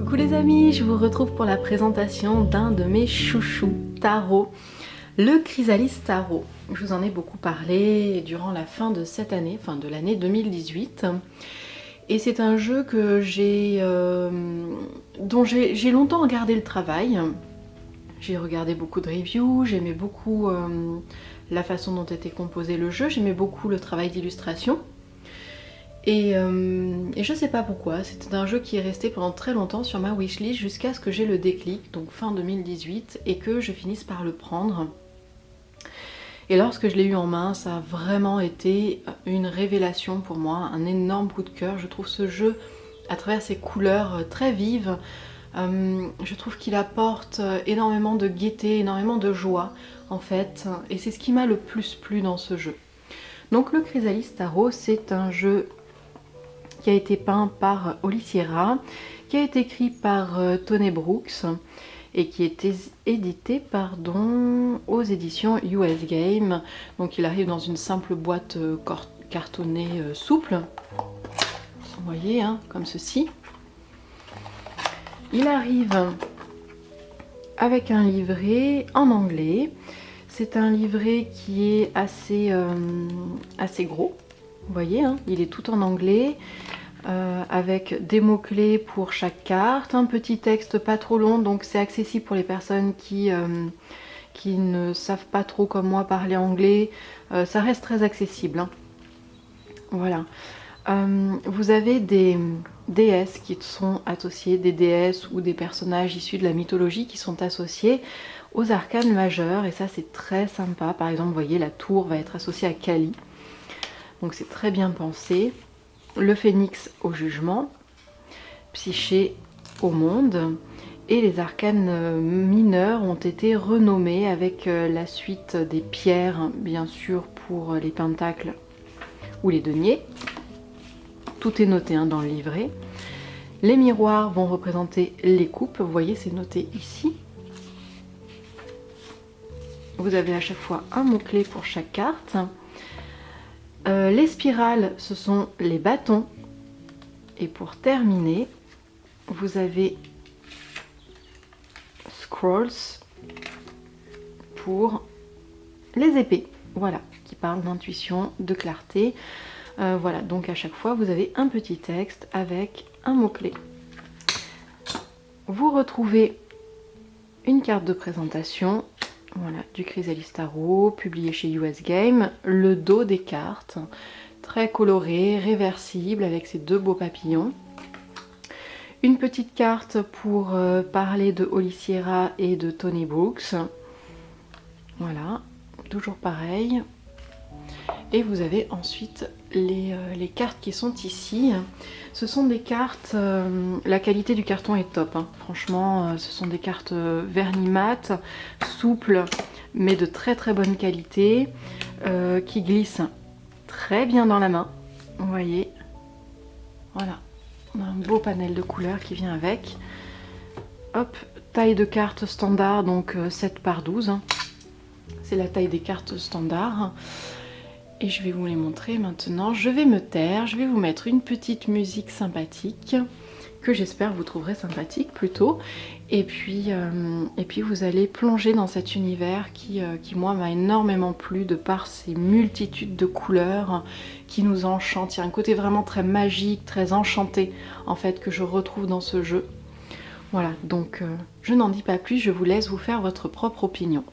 Coucou les amis, je vous retrouve pour la présentation d'un de mes chouchous tarot, le Chrysalis Tarot. Je vous en ai beaucoup parlé durant la fin de cette année, enfin de l'année 2018. Et c'est un jeu que dont j'ai longtemps regardé le travail. J'ai regardé beaucoup de reviews, j'aimais beaucoup la façon dont était composé le jeu, j'aimais beaucoup le travail d'illustration. Et je sais pas pourquoi, c'était un jeu qui est resté pendant très longtemps sur ma wishlist jusqu'à ce que j'ai le déclic, donc fin 2018, et que je finisse par le prendre. Et lorsque je l'ai eu en main, ça a vraiment été une révélation pour moi, un énorme coup de cœur. Je trouve ce jeu, à travers ses couleurs très vives, je trouve qu'il apporte énormément de gaieté, énormément de joie en fait, et c'est ce qui m'a le plus plu dans ce jeu. Donc le Chrysalis Tarot, c'est un jeu qui a été peint par Oliciera, qui a été écrit par Tony Brooks et qui a été édité aux éditions US Game. Donc il arrive dans une simple boîte cartonnée souple, vous voyez, hein, comme ceci. Il arrive avec un livret en anglais. C'est un livret qui est assez gros, vous voyez, hein, il est tout en anglais. Avec des mots-clés pour chaque carte, un petit texte pas trop long, donc c'est accessible pour les personnes qui ne savent pas trop comme moi parler anglais, ça reste très accessible, hein. Voilà. Vous avez des déesses qui sont associées, des déesses ou des personnages issus de la mythologie qui sont associés aux arcanes majeurs, et ça c'est très sympa. Par exemple, vous voyez, la tour va être associée à Kali, donc c'est très bien pensé. Le phénix au jugement, Psyché au monde, et les arcanes mineurs ont été renommés avec la suite des pierres, bien sûr, pour les pentacles ou les deniers. Tout est noté, hein, dans le livret. Les miroirs vont représenter les coupes, vous voyez, c'est noté ici. Vous avez à chaque fois un mot-clé pour chaque carte. Les spirales, ce sont les bâtons. Et pour terminer, vous avez Scrolls pour les épées, voilà, qui parlent d'intuition, de clarté. Voilà, donc à chaque fois, vous avez un petit texte avec un mot-clé. Vous retrouvez une carte de présentation, voilà, du Chrysalis Tarot, publié chez US Game, le dos des cartes, très coloré, réversible, avec ces deux beaux papillons. Une petite carte pour parler de Oliciera et de Tony Brooks. Voilà, toujours pareil. Et vous avez ensuite les cartes qui sont ici. Ce sont des cartes, la qualité du carton est top, hein. Franchement, ce sont des cartes vernis mat, souples, mais de très très bonne qualité, qui glissent très bien dans la main, vous voyez. Voilà, on a un beau panel de couleurs qui vient avec. Hop, taille de carte standard, donc 7 par 12, hein. C'est la taille des cartes standard. Et je vais vous les montrer maintenant. Je vais me taire, je vais vous mettre une petite musique sympathique, que j'espère vous trouverez sympathique plutôt. Et puis vous allez plonger dans cet univers qui moi m'a énormément plu de par ces multitudes de couleurs qui nous enchantent. Il y a un côté vraiment très magique, très enchanté en fait que je retrouve dans ce jeu. Voilà, donc je n'en dis pas plus, je vous laisse vous faire votre propre opinion.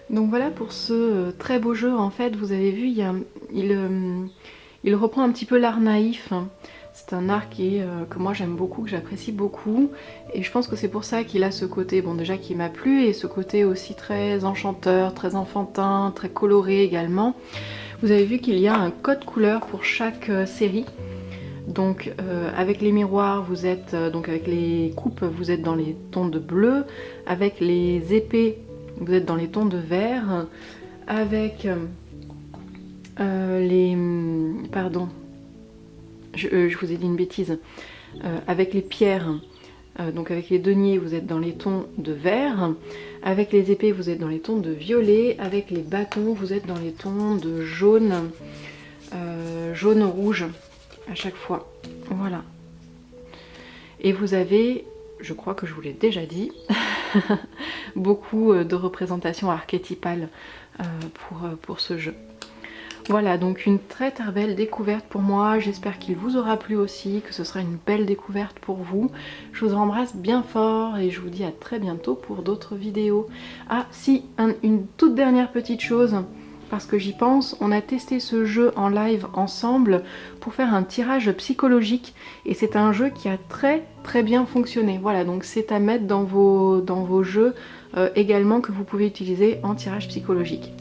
Donc voilà pour ce très beau jeu. En fait, vous avez vu, il reprend un petit peu l'art naïf. C'est un art que moi j'aime beaucoup, que j'apprécie beaucoup. Et je pense que c'est pour ça qu'il a ce côté, bon déjà qui m'a plu, et ce côté aussi très enchanteur, très enfantin, très coloré également. Vous avez vu qu'il y a un code couleur pour chaque série. Donc avec les miroirs, vous êtes donc avec les coupes, vous êtes dans les tons de bleu. Avec les épées, vous êtes dans les tons de vert. Avec les... Pardon, je vous ai dit une bêtise. Avec les pierres, donc avec les deniers, vous êtes dans les tons de vert. Avec les épées, vous êtes dans les tons de violet. Avec les bâtons, vous êtes dans les tons de jaune, jaune-rouge à chaque fois. Voilà. Et vous avez, je crois que je vous l'ai déjà dit, beaucoup de représentations archétypales pour ce jeu. Voilà, donc une très très belle découverte pour moi. J'espère qu'il vous aura plu aussi, que ce sera une belle découverte pour vous. Je vous embrasse bien fort et je vous dis à très bientôt pour d'autres vidéos. Ah si, une toute dernière petite chose, parce que j'y pense, on a testé ce jeu en live ensemble pour faire un tirage psychologique et c'est un jeu qui a très très bien fonctionné. Voilà, donc c'est à mettre dans vos jeux également, que vous pouvez utiliser en tirage psychologique.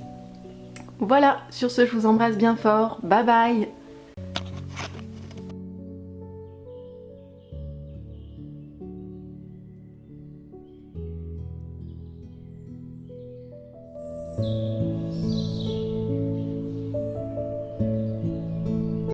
Voilà, sur ce je vous embrasse bien fort, bye bye.